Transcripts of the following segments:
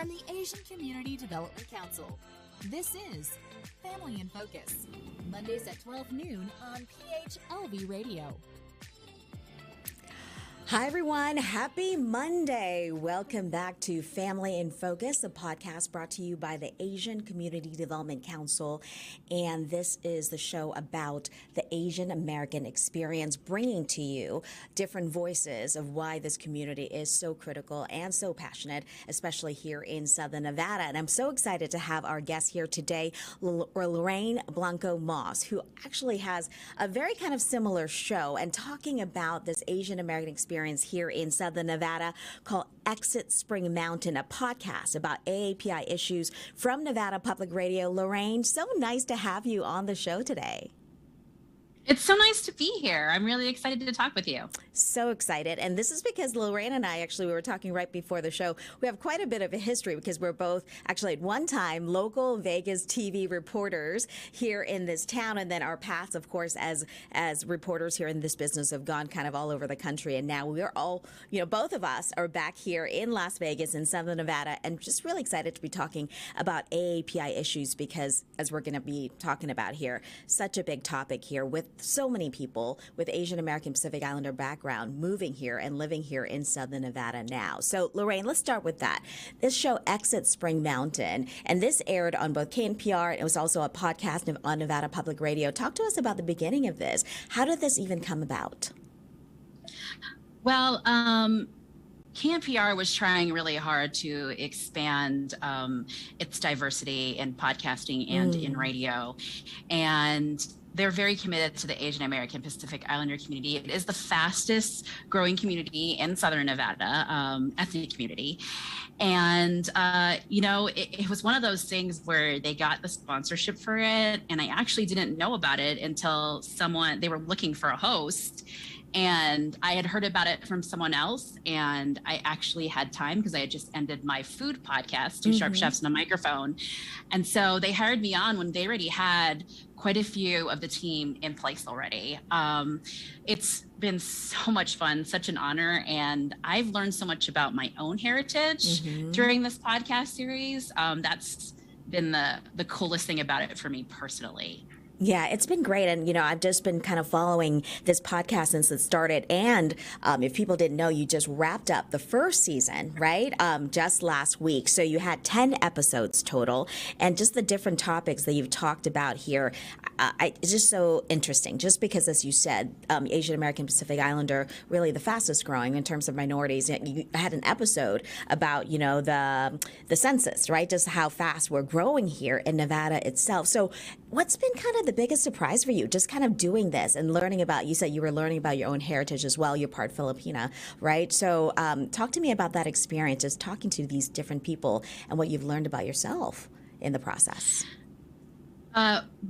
from the Asian Community Development Council. This is Family in Focus, Mondays at 12 noon on PHLV Radio. Hi, everyone. Happy Monday. Welcome back to Family in Focus, a podcast brought to you by the Asian Community Development Council. And this is the show about the Asian American experience, bringing to you different voices of why this community is so critical and so passionate, especially here in Southern Nevada. And I'm so excited to have our guest here today, Lorraine Blanco Moss, who actually has a very kind of similar show and talking about this Asian American experience here in Southern Nevada called Exit Spring Mountain, a podcast about AAPI issues from Nevada Public Radio. Lorraine, so nice to have you on the show today. It's so nice to be here. I'm really excited to talk with you. So excited. And this is because Lorraine and I, we were talking right before the show. We have quite a bit of a history because we're both actually at one time local Vegas TV reporters here in this town. And then our paths, of course, as reporters here in this business have gone kind of all over the country. And now we're all, both of us are back here in Las Vegas in Southern Nevada, and just really excited to be talking about AAPI issues because, as we're going to be talking about here, such a big topic here with so many people with Asian American Pacific Islander background moving here and living here in Southern Nevada now. So, Lorraine, let's start with that. This show, Exit Spring Mountain, and this aired on both KNPR and it was also a podcast on Nevada Public Radio. Talk to us about the beginning of this. How did this even come about? Well, KNPR was trying really hard to expand its diversity in podcasting and in radio. And they're very committed to the Asian American Pacific Islander community. It is the fastest growing community in Southern Nevada, ethnic community. And, it was one of those things where they got the sponsorship for it. And I actually didn't know about it until they were looking for a host. And I had heard about it from someone else, and I actually had time because I had just ended my food podcast, Two Sharp Chefs and a Microphone. And so they hired me on when they already had quite a few of the team in place already. It's been so much fun, such an honor. And I've learned so much about my own heritage during this podcast series. That's been the coolest thing about it for me personally. Yeah, it's been great. And, I've just been kind of following this podcast since it started. And if people didn't know, you just wrapped up the first season, right? Just last week. So you had 10 episodes total. And just the different topics that you've talked about here, it's just so interesting. Just because, as you said, Asian American Pacific Islander, really the fastest growing in terms of minorities. You had an episode about, the census, right? Just how fast we're growing here in Nevada itself. So what's been kind of the biggest surprise for you, just kind of doing this and learning about, you said you were learning about your own heritage as well, you're part Filipina, right? So talk to me about that experience, just talking to these different people and what you've learned about yourself in the process.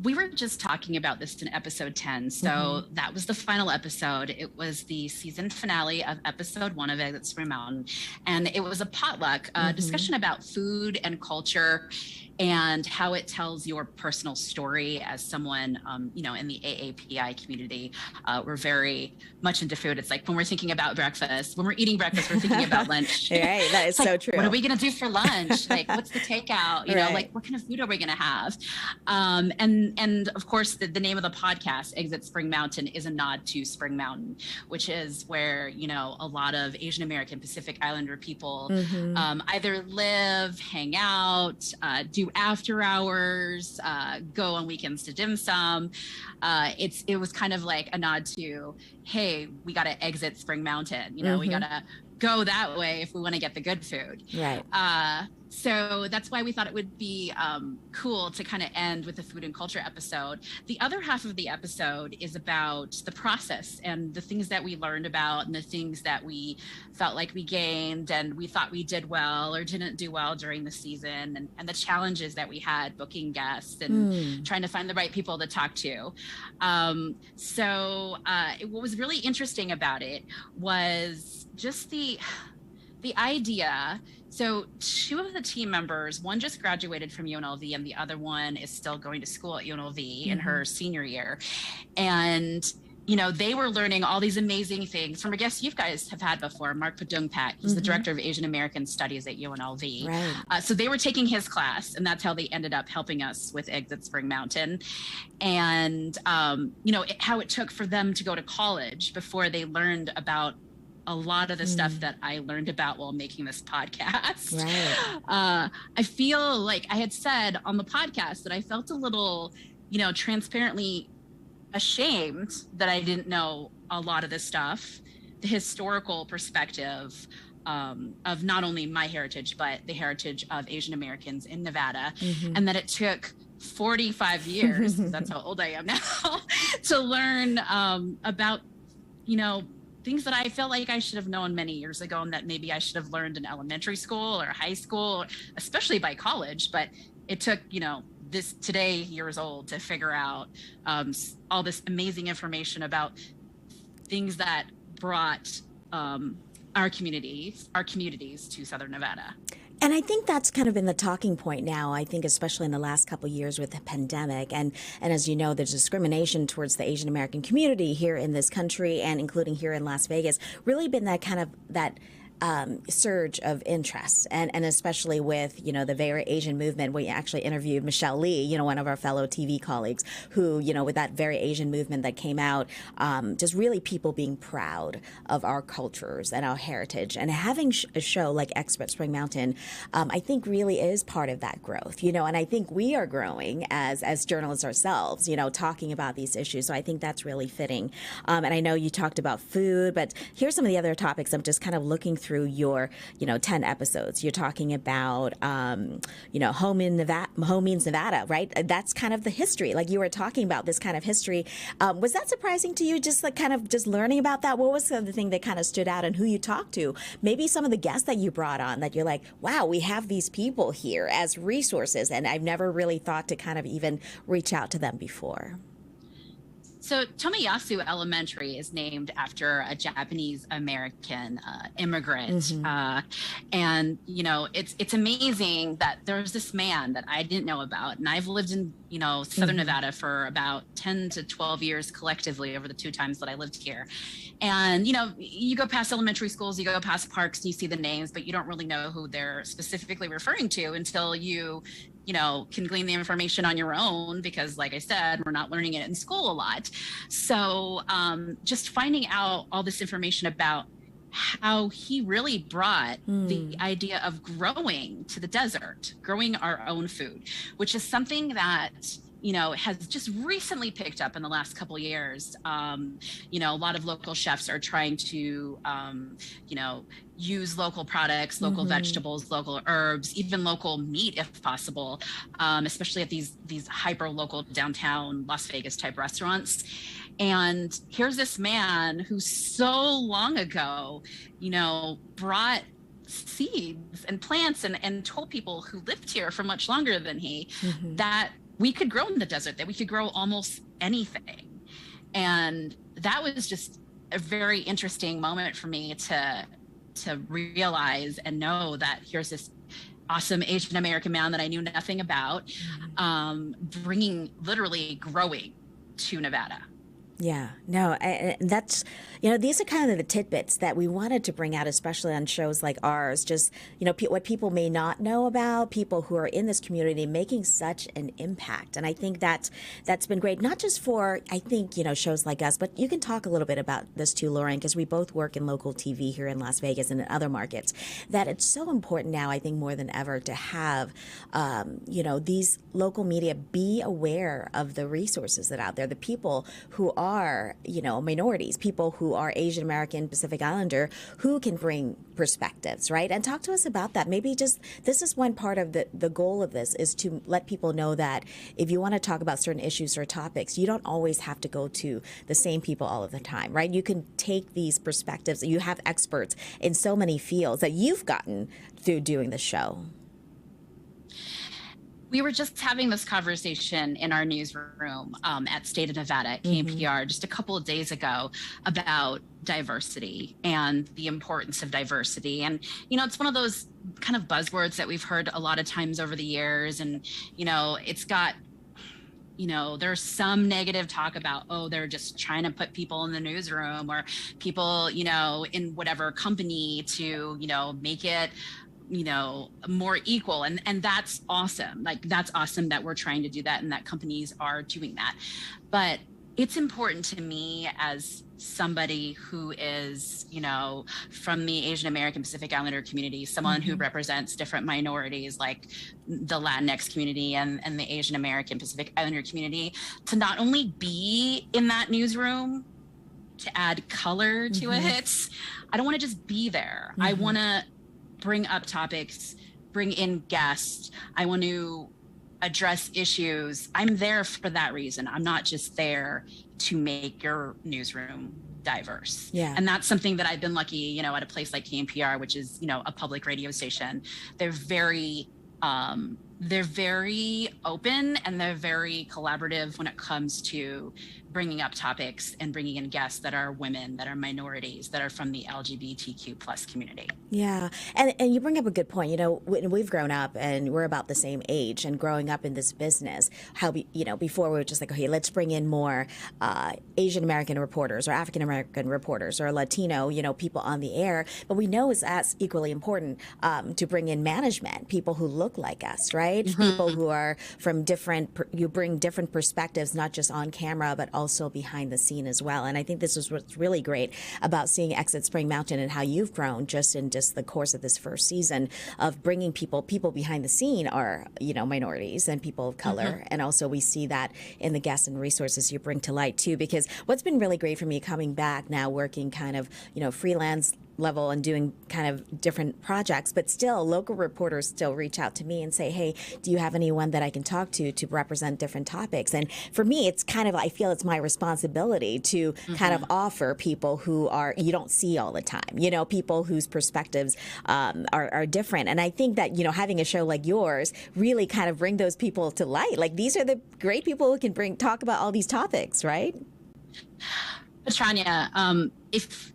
We were just talking about this in episode 10. So that was the final episode. It was the season finale of episode 1 of Exit Spring Mountain. And it was a potluck discussion about food and culture and how it tells your personal story as someone, in the AAPI community. We're very much into food. It's like when we're thinking about breakfast, when we're eating breakfast, we're thinking about lunch. Right, that is so true. What are we going to do for lunch? Like, what's the takeout? What kind of food are we going to have? And of course, the name of the podcast, Exit Spring Mountain, is a nod to Spring Mountain, which is where, a lot of Asian American Pacific Islander people either live, hang out, do after hours, go on weekends to dim sum. It was kind of like a nod to, hey, we got to exit Spring Mountain. We got to go that way if we want to get the good food. Right. So that's why we thought it would be cool to kind of end with the food and culture episode. The other half of the episode is about the process and the things that we learned about and the things that we felt like we gained and we thought we did well or didn't do well during the season, and the challenges that we had booking guests and trying to find the right people to talk to. What was really interesting about it was just the idea. So 2 of the team members, one just graduated from UNLV and the other one is still going to school at UNLV in her senior year. And they were learning all these amazing things from a guest you guys have had before, Mark Padungpak. He's the director of Asian American Studies at UNLV. Right. So they were taking his class, and that's how they ended up helping us with Eggs at Spring Mountain. And, how it took for them to go to college before they learned about a lot of the stuff that I learned about while making this podcast. Right. I feel like I had said on the podcast that I felt a little, transparently ashamed that I didn't know a lot of this stuff, the historical perspective of not only my heritage, but the heritage of Asian Americans in Nevada. And that it took 45 years, that's how old I am now, to learn about, things that I felt like I should have known many years ago, and that maybe I should have learned in elementary school or high school, especially by college. But it took, this today years old to figure out all this amazing information about things that brought our communities to Southern Nevada. And I think that's kind of been the talking point now, I think, especially in the last couple of years with the pandemic. And as you know, there's discrimination towards the Asian American community here in this country, and including here in Las Vegas, really been that kind of surge of interest, and especially with, the Very Asian movement. We actually interviewed Michelle Lee, one of our fellow TV colleagues, who, with that Very Asian movement that came out, just really people being proud of our cultures and our heritage, and having a show like Expert Spring Mountain, I think really is part of that growth, and I think we are growing as journalists ourselves, talking about these issues. So I think that's really fitting. And I know you talked about food, but here's some of the other topics. I'm just kind of looking through your, 10 episodes. You're talking about, home means Nevada, right? That's kind of the history. Like, you were talking about this kind of history. Was that surprising to you, just like kind of just learning about that? What was the thing that kind of stood out, and who you talked to? Maybe some of the guests that you brought on that you're like, wow, we have these people here as resources, and I've never really thought to kind of even reach out to them before. So Tomiyasu Elementary is named after a Japanese American immigrant. And, it's amazing that there's this man that I didn't know about. And I've lived in, Southern Nevada for about 10 to 12 years collectively over the 2 times that I lived here. And, you go past elementary schools, you go past parks, and you see the names, but you don't really know who they're specifically referring to until you can glean the information on your own, because like I said, we're not learning it in school a lot. So just finding out all this information about how he really brought the idea of growing to the desert, growing our own food, which is something that has just recently picked up in the last couple of years. A lot of local chefs are trying to, use local products, local vegetables, local herbs, even local meat if possible, especially at these hyper local downtown Las Vegas type restaurants. And here's this man who so long ago, brought seeds and plants and told people who lived here for much longer than he that we could grow in the desert, that we could grow almost anything. And that was just a very interesting moment for me to realize and know that here's this awesome Asian American man that I knew nothing about, growing to Nevada. Yeah, no, that's, these are kind of the tidbits that we wanted to bring out, especially on shows like ours. Just, what people may not know about, people who are in this community making such an impact. And I think that's been great, not just for, I think, shows like us, but you can talk a little bit about this too, Lorraine, because we both work in local TV here in Las Vegas and in other markets, that it's so important now, I think more than ever, to have, these local media be aware of the resources that are out there, the people who are, minorities, people who are Asian American, Pacific Islander, who can bring perspectives, right? And talk to us about that. Maybe just, this is one part of the goal of this, is to let people know that if you want to talk about certain issues or topics, you don't always have to go to the same people all of the time, right? You can take these perspectives. You have experts in so many fields that you've gotten through doing the show. We were just having this conversation in our newsroom at State of Nevada at KNPR just a couple of days ago about diversity and the importance of diversity. And, it's one of those kind of buzzwords that we've heard a lot of times over the years. And, it's got, there's some negative talk about, oh, they're just trying to put people in the newsroom or people, in whatever company to, make it, more equal. And that's awesome. Like, that's awesome that we're trying to do that and that companies are doing that. But it's important to me as somebody who is, from the Asian American Pacific Islander community, someone who represents different minorities like the Latinx community and the Asian American Pacific Islander community, to not only be in that newsroom to add color to it. I don't want to just be there. I want to bring up topics, bring in guests. I want to address issues. I'm there for that reason. I'm not just there to make your newsroom diverse. Yeah. And that's something that I've been lucky, at a place like KNPR, which is, a public radio station. They're very open and they're very collaborative when it comes to bringing up topics and bringing in guests that are women, that are minorities, that are from the LGBTQ plus community. Yeah. And you bring up a good point. We've grown up and we're about the same age, and growing up in this business, how before we were just like, okay, let's bring in more Asian American reporters or African American reporters or Latino, people on the air. But we know it's as equally important to bring in management, people who look like us, right? People who are from you bring different perspectives, not just on camera, but also behind the scene as well. And I think this is what's really great about seeing Exit Spring Mountain and how you've grown just in the course of this first season of bringing people behind the scene are, minorities and people of color. And also we see that in the guests and resources you bring to light too, because what's been really great for me coming back now working kind of, freelance level and doing kind of different projects, but still local reporters still reach out to me and say, hey, do you have anyone that I can talk to represent different topics? And for me, it's kind of, I feel it's my responsibility to kind of offer people who you don't see all the time, people whose perspectives are different. And I think that, having a show like yours really kind of bring those people to light. Like, these are the great people who can talk about all these topics, right? Petrania, if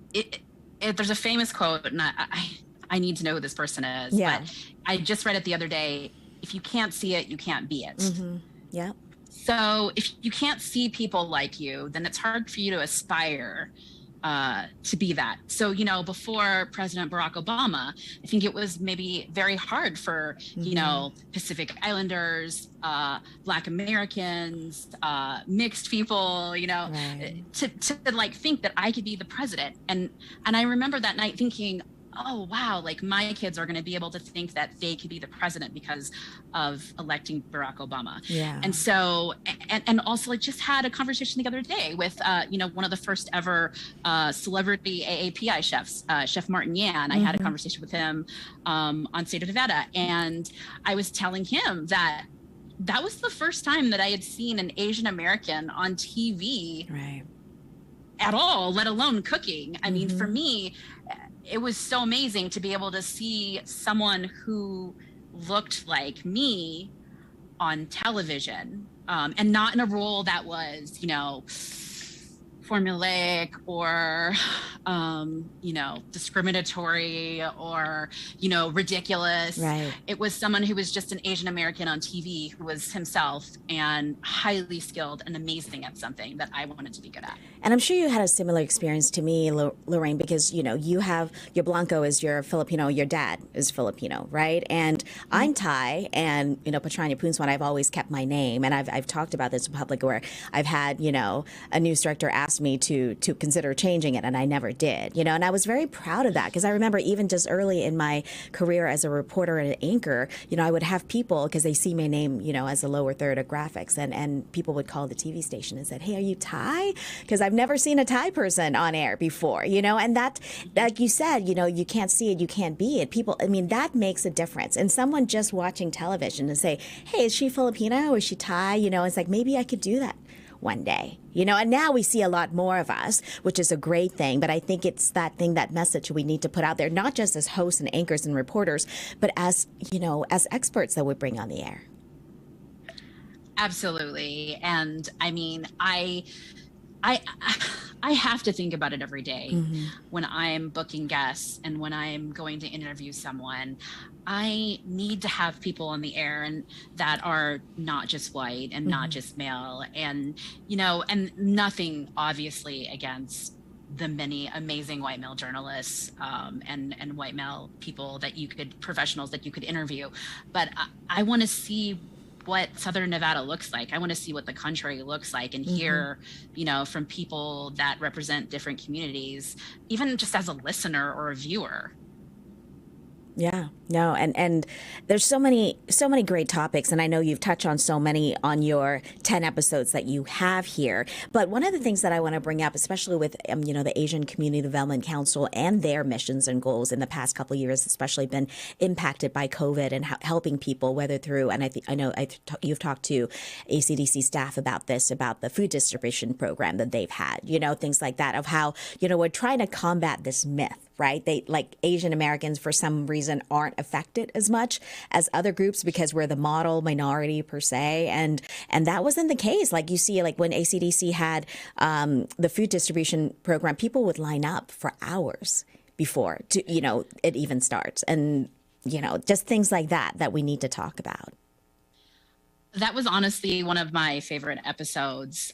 there's a famous quote, and I need to know who this person is, but I just read it the other day. If you can't see it, you can't be it. Yeah. So if you can't see people like you, then it's hard for you to aspire to be that. So, before President Barack Obama, I think it was maybe very hard for, Pacific Islanders, Black Americans, mixed people, to like think that I could be the president. And I remember that night thinking, oh, wow, like my kids are going to be able to think that they could be the president because of electing Barack Obama. Yeah. And so, and also I just had a conversation the other day with, one of the first ever celebrity AAPI chefs, Chef Martin Yan. I had a conversation with him on State of Nevada. And I was telling him that was the first time that I had seen an Asian American on TV at all, let alone cooking. I mean, for me, it was so amazing to be able to see someone who looked like me on television, and not in a role that was, formulaic or, discriminatory or, ridiculous. Right. It was someone who was just an Asian American on TV who was himself and highly skilled and amazing at something that I wanted to be good at. And I'm sure you had a similar experience to me, Lorraine, because, you have your Blanco is your Filipino, your dad is Filipino, right? And I'm Thai, and, Petrania Poonswan, I've always kept my name. And I've talked about this in public where I've had, a news director ask me to consider changing it, and I never did, and I was very proud of that, because I remember even just early in my career as a reporter and an anchor, I would have people, because they see my name, as a lower third of graphics, and people would call the TV station and said, hey, are you Thai? Because I've never seen a Thai person on air before, and that, like you said, you can't see it, you can't be it. People, I mean, that makes a difference. And someone just watching television and say, hey, is she Filipino or is she Thai? It's like, maybe I could do that one day, and now we see a lot more of us, which is a great thing. But I think it's that message we need to put out there, not just as hosts and anchors and reporters, but as, as experts that we bring on the air. Absolutely. And I mean, I have to think about it every day when I'm booking guests and when I'm going to interview someone. I need to have people on the air and that are not just white and not just male, and and nothing obviously against the many amazing white male journalists and white male people professionals that you could interview, but I want to see what Southern Nevada looks like. I want to see what the country looks like and hear, from people that represent different communities, even just as a listener or a viewer. Yeah, no, and there's so many great topics, and I know you've touched on so many on your 10 episodes that you have here. But one of the things that I want to bring up, especially with the Asian Community Development Council and their missions and goals in the past couple of years, especially been impacted by COVID and helping people, whether through, and you've talked to ACDC staff about this, about the food distribution program that they've had, things like that, of how we're trying to combat this myth. Right? They, like, Asian Americans for some reason aren't affected as much as other groups because we're the model minority per se. And that wasn't the case. Like, you see, like when ACDC had the food distribution program, people would line up for hours before it even starts. And, just things like that we need to talk about. That was honestly one of my favorite episodes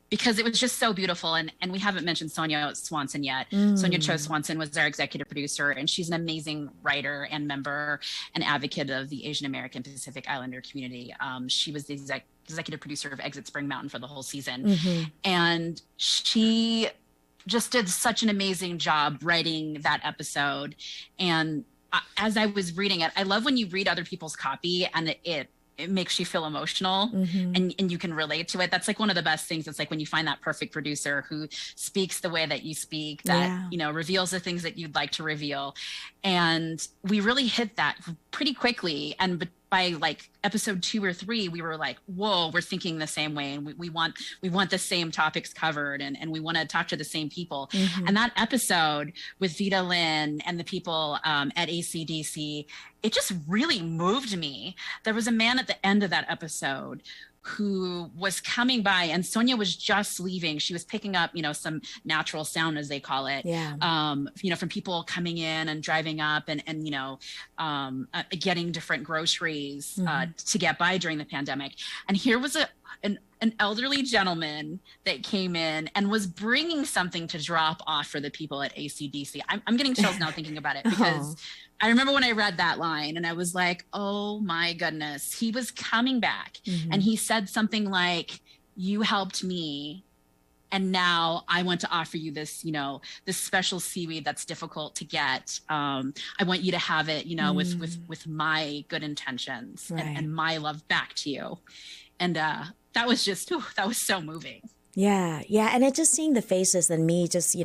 because it was just so beautiful. And we haven't mentioned Sonia Swanson yet. Sonia Cho Swanson was our executive producer, and she's an amazing writer and member and advocate of the Asian American Pacific Islander community. She was the executive producer of Exit Spring Mountain for the whole season. And she just did such an amazing job writing that episode. And as I was reading it, I love when you read other people's copy and it makes you feel emotional and you can relate to it. That's like one of the best things. It's like when you find that perfect producer who speaks the way that you speak, that, reveals the things that you'd like to reveal. And we really hit that pretty quickly. And by like episode 2 or 3, we were like, whoa, we're thinking the same way. And we want the same topics covered and we want to talk to the same people. And that episode with Vita Lynn and the people at ACDC, it just really moved me. There was a man at the end of that episode who was coming by, and Sonia was just leaving. She was picking up, some natural sound, as they call it, from people coming in and driving up and getting different groceries to get by during the pandemic. And here was an elderly gentleman that came in and was bringing something to drop off for the people at ACDC. I'm getting chills now thinking about it because I remember when I read that line and I was like, oh my goodness, he was coming back and he said something like, you helped me. And now I want to offer you this, this special seaweed that's difficult to get. I want you to have it, with my good intentions and my love back to you. And that was just, that was so moving. Yeah. And it just seeing the faces and me just,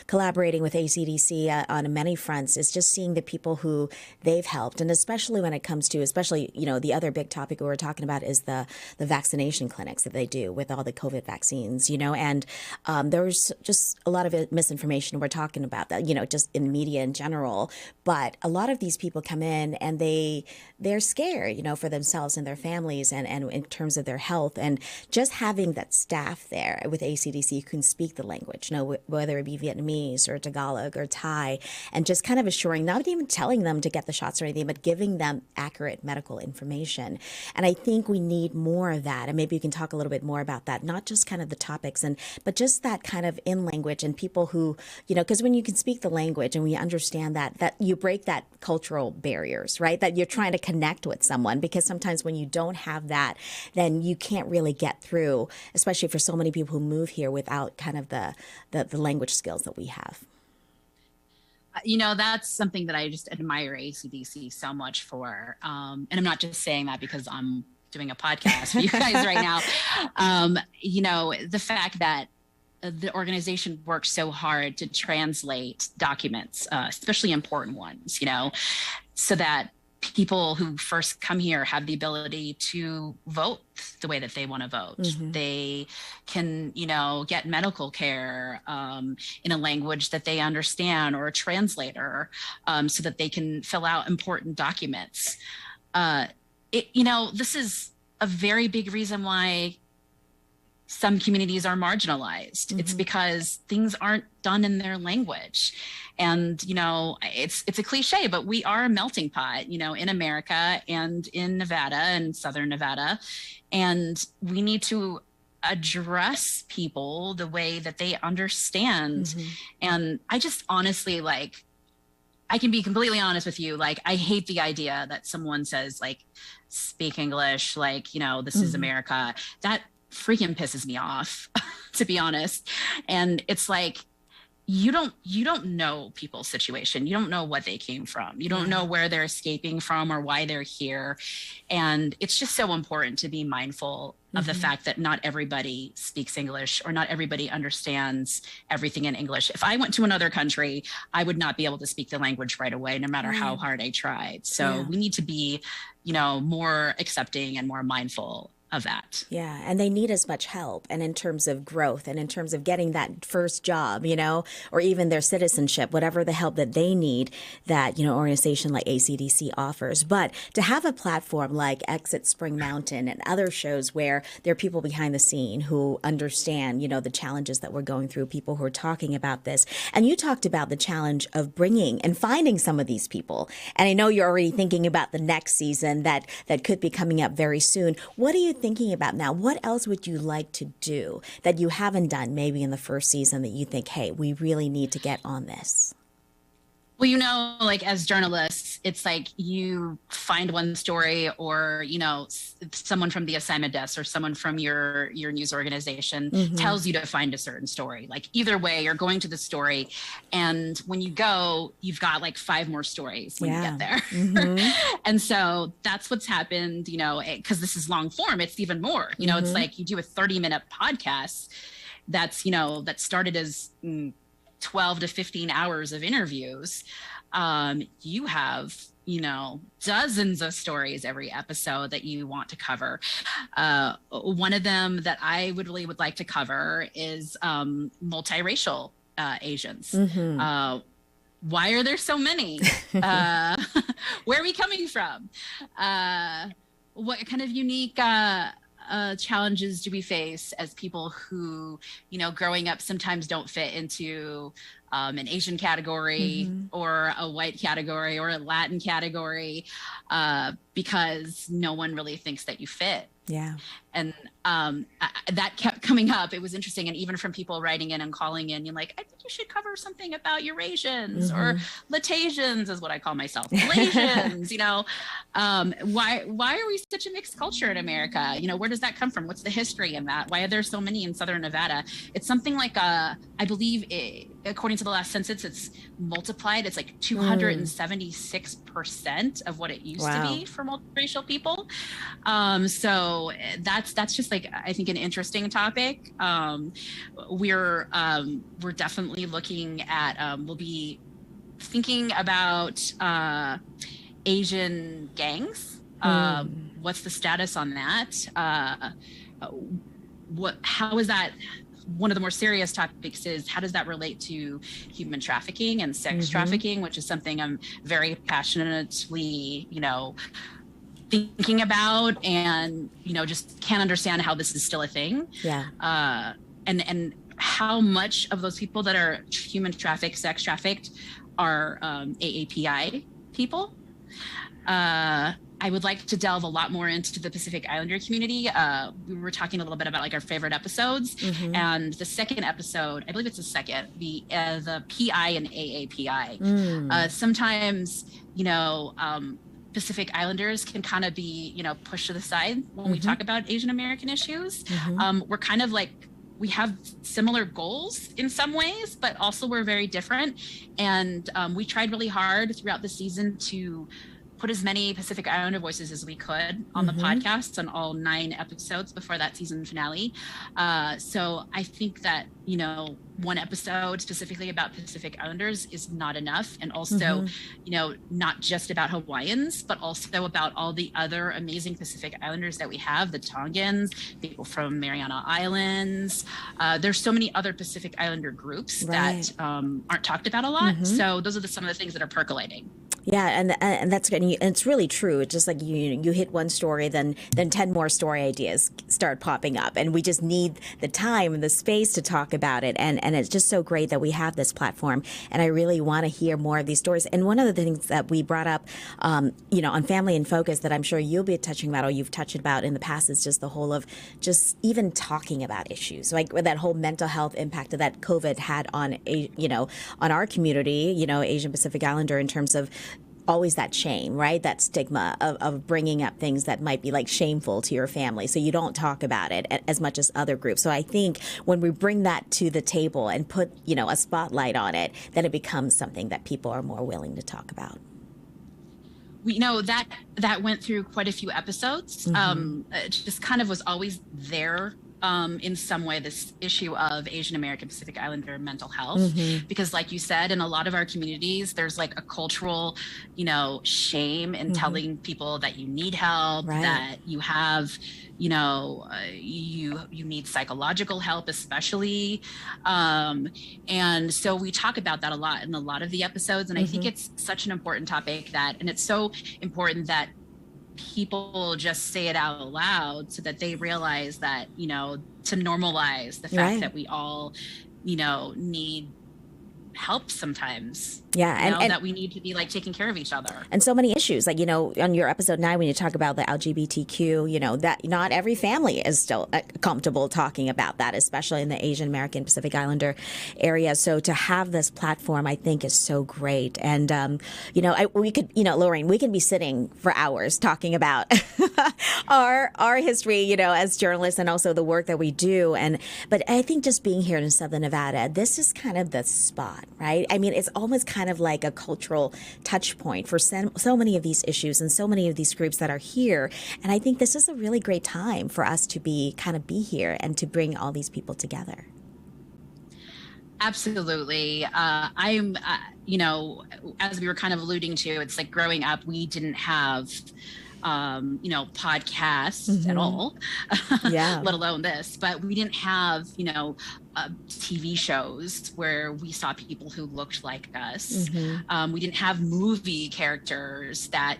collaborating with ACDC on many fronts is just seeing the people who they've helped. And especially when it comes to, the other big topic we were talking about is the vaccination clinics that they do with all the COVID vaccines, and there's just a lot of misinformation we're talking about that, just in media in general. But a lot of these people come in and they're scared, for themselves and their families and in terms of their health. And just having that staff there with ACDC who can speak the language, whether it be Vietnamese or Tagalog or Thai, and just kind of assuring, not even telling them to get the shots or anything, but giving them accurate medical information. And I think we need more of that. And maybe you can talk a little bit more about that, not just kind of the topics, but just that kind of in language and people who, because when you can speak the language and we understand that you break that cultural barriers, right? That you're trying to connect with someone, because sometimes when you don't have that, then you can't really get through, especially for so many people who move here without kind of the language skills that we have. That's something that I just admire ACDC so much for. And I'm not just saying that because I'm doing a podcast for you guys right now. The fact that the organization works so hard to translate documents, especially important ones, so that people who first come here have the ability to vote the way that they want to vote. They can, get medical care in a language that they understand, or a translator, so that they can fill out important documents. This is a very big reason why some communities are marginalized. It's because things aren't done in their language. And, it's a cliche, but we are a melting pot, in America and in Nevada and Southern Nevada. And we need to address people the way that they understand. And I just honestly, I can be completely honest with you. I hate the idea that someone says speak English, this is America. That freaking pisses me off, to be honest. And it's you don't know people's situation. You don't know what they came from. You don't know where they're escaping from or why they're here. And it's just so important to be mindful of the fact that not everybody speaks English or not everybody understands everything in English. If I went to another country, I would not be able to speak the language right away, no matter how hard I tried. So we need to be, more accepting and more mindful of that. Yeah. And they need as much help. And in terms of growth and in terms of getting that first job, or even their citizenship, whatever the help that they need, that, organization like ACDC offers. But to have a platform like Exit Spring Mountain and other shows where there are people behind the scene who understand, the challenges that we're going through, people who are talking about this. And you talked about the challenge of bringing and finding some of these people. And I know you're already thinking about the next season that could be coming up very soon. What do you thinking about now? What else would you like to do that you haven't done maybe in the first season that you think, hey, we really need to get on this? Well, as journalists, it's you find one story or, someone from the assignment desk or someone from your news organization tells you to find a certain story. Either way, you're going to the story. And when you go, you've got 5 more stories when you get there. And so that's what's happened, because this is long form. It's even more, it's you do a 30-minute podcast that's, that started as 12 to 15 hours of interviews. You have, dozens of stories every episode that you want to cover. One of them that I would like to cover is multiracial Asians. Why are there so many? Where are we coming from? What kind of unique challenges do we face as people who, growing up sometimes don't fit into an Asian category or a white category or a Latin category because no one really thinks that you fit. Yeah. And that kept coming up. It was interesting. And even from people writing in and calling in, you're I think you should cover something about Eurasians or Latasians is what I call myself. Malaysians, why are we such a mixed culture in America? Where does that come from? What's the history in that? Why are there so many in Southern Nevada? It's something I believe according to the last census, it's multiplied. It's 276% of what it used to be for multiracial people. So that's just I think an interesting topic. We're definitely looking at, we'll be thinking about Asian gangs. What's the status on that? How is that? One of the more serious topics is how does that relate to human trafficking and sex trafficking, which is something I'm very passionately, thinking about and, just can't understand how this is still a thing. Yeah. And how much of those people that are human trafficked, sex trafficked are AAPI people. I would like to delve a lot more into the Pacific Islander community. We were talking a little bit about our favorite episodes, and the second episode, I believe it's the second, the PI and AAPI. Sometimes, Pacific Islanders can kind of be, pushed to the side when we talk about Asian American issues. We're kind of we have similar goals in some ways, but also we're very different. And we tried really hard throughout the season to put as many Pacific Islander voices as we could on the podcast on all 9 episodes before that season finale. So I think that, one episode specifically about Pacific Islanders is not enough. And also, not just about Hawaiians, but also about all the other amazing Pacific Islanders that we have, the Tongans, people from Mariana Islands. There's so many other Pacific Islander groups that aren't talked about a lot. So those are some of the things that are percolating. Yeah, and that's good. And it's really true. It's just like you hit one story, then 10 more story ideas start popping up, and we just need the time and the space to talk about it. And it's just so great that we have this platform. And I really want to hear more of these stories. And one of the things that we brought up, on Family in Focus, that I'm sure you'll be touching about, or you've touched about in the past, is just the whole of just even talking about issues, like that whole mental health impact that COVID had on on our community, Asian Pacific Islander, in terms of always that shame, right? That stigma of bringing up things that might be like shameful to your family. So you don't talk about it as much as other groups. So I think when we bring that to the table and put, a spotlight on it, then it becomes something that people are more willing to talk about. We know that went through quite a few episodes. It just kind of was always there. In some way, this issue of Asian American Pacific Islander mental health, because like you said, in a lot of our communities, there's like a cultural, shame in telling people that you need help, right, that you have, you need psychological help, especially. And so we talk about that a lot in a lot of the episodes. And I think it's such an important topic and it's so important that people just say it out loud so that they realize that, to normalize the fact right, that we all, need help sometimes. Yeah. And that we need to be like taking care of each other. And so many issues, like, on your episode 9, when you talk about the LGBTQ, that not every family is still comfortable talking about that, especially in the Asian American Pacific Islander area. So to have this platform, I think, is so great. And, we could, Lorraine, we can be sitting for hours talking about our history, as journalists, and also the work that we do. But I think just being here in Southern Nevada, this is kind of the spot, right? I mean, it's almost kind of like a cultural touch point for so many of these issues and so many of these groups that are here. And I think this is a really great time for us to be here and to bring all these people together. Absolutely. I'm, as we were kind of alluding to, it's like growing up, we didn't have podcasts at all, yeah, let alone this, but we didn't have, TV shows where we saw people who looked like us. We didn't have movie characters that,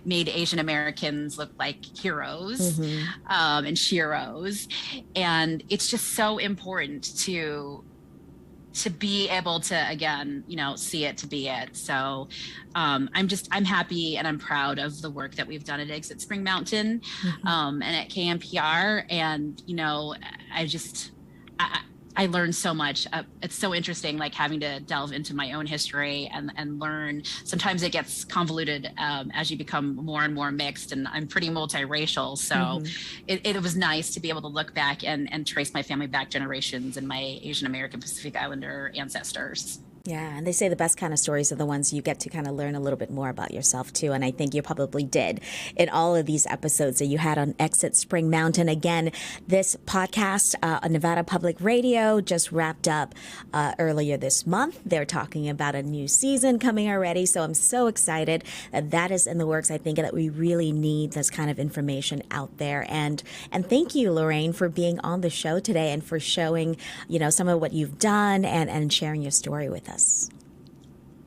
made Asian Americans look like heroes and sheroes. And it's just so important to be able to, again, see it to be it. So I'm happy and I'm proud of the work that we've done at Exit Spring Mountain and at KMPR. And, I learned so much. It's so interesting, like having to delve into my own history and learn. Sometimes it gets convoluted as you become more and more mixed, and I'm pretty multiracial. So it was nice to be able to look back and trace my family back generations and my Asian American Pacific Islander ancestors. Yeah, and they say the best kind of stories are the ones you get to kind of learn a little bit more about yourself, too. And I think you probably did in all of these episodes that you had on Exit Spring Mountain. Again, this podcast on Nevada Public Radio just wrapped up earlier this month. They're talking about a new season coming already. So I'm so excited that is in the works. I think that we really need this kind of information out there. And thank you, Lorraine, for being on the show today and for showing, some of what you've done and sharing your story with us.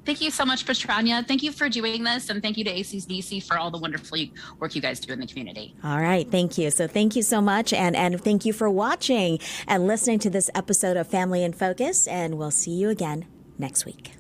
Thank you so much, Patrania. Thank you for doing this. And thank you to ACDC for all the wonderful work you guys do in the community. All right. Thank you. So thank you so much. And thank you for watching and listening to this episode of Family in Focus. And we'll see you again next week.